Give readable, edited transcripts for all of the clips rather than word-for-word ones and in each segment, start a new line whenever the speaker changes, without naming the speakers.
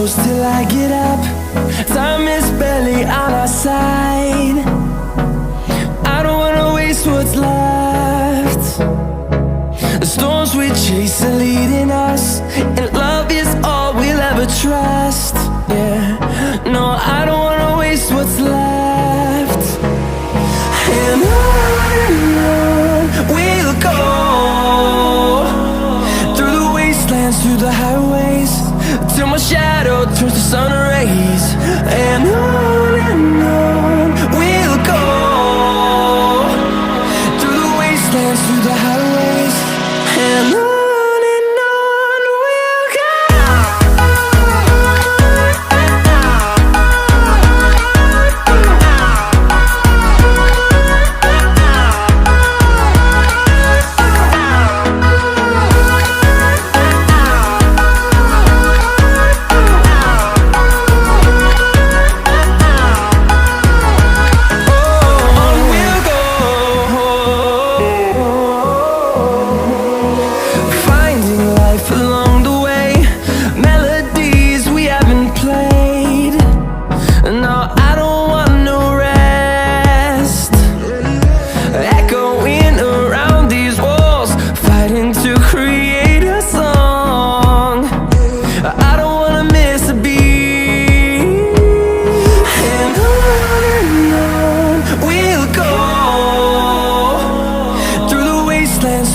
close till I get up. Time is barely on our side. I don't wanna waste what's left. The storms we chase are leading us, and love is all we'll ever trust. Yeah, no, I don't wanna waste what's left. And on we'll go, through the wastelands, through the highways, till my shadow turns to sun rays. And on we'll go, through the wastelands, through the highways, and on.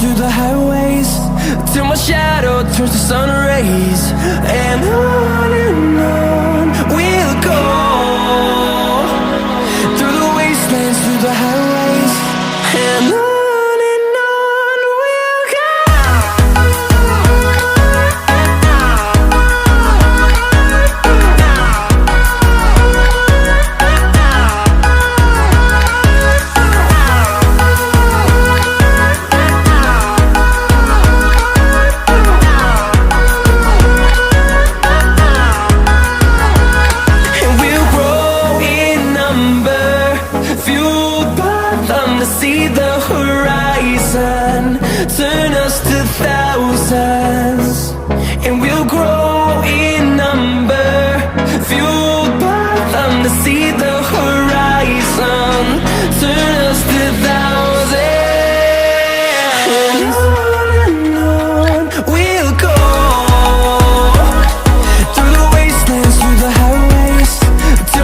Through the highways, till my shadow turns to sun rays. And on we'll go, through the wastelands, through the highways, and on. See the horizon, turn us to thousands.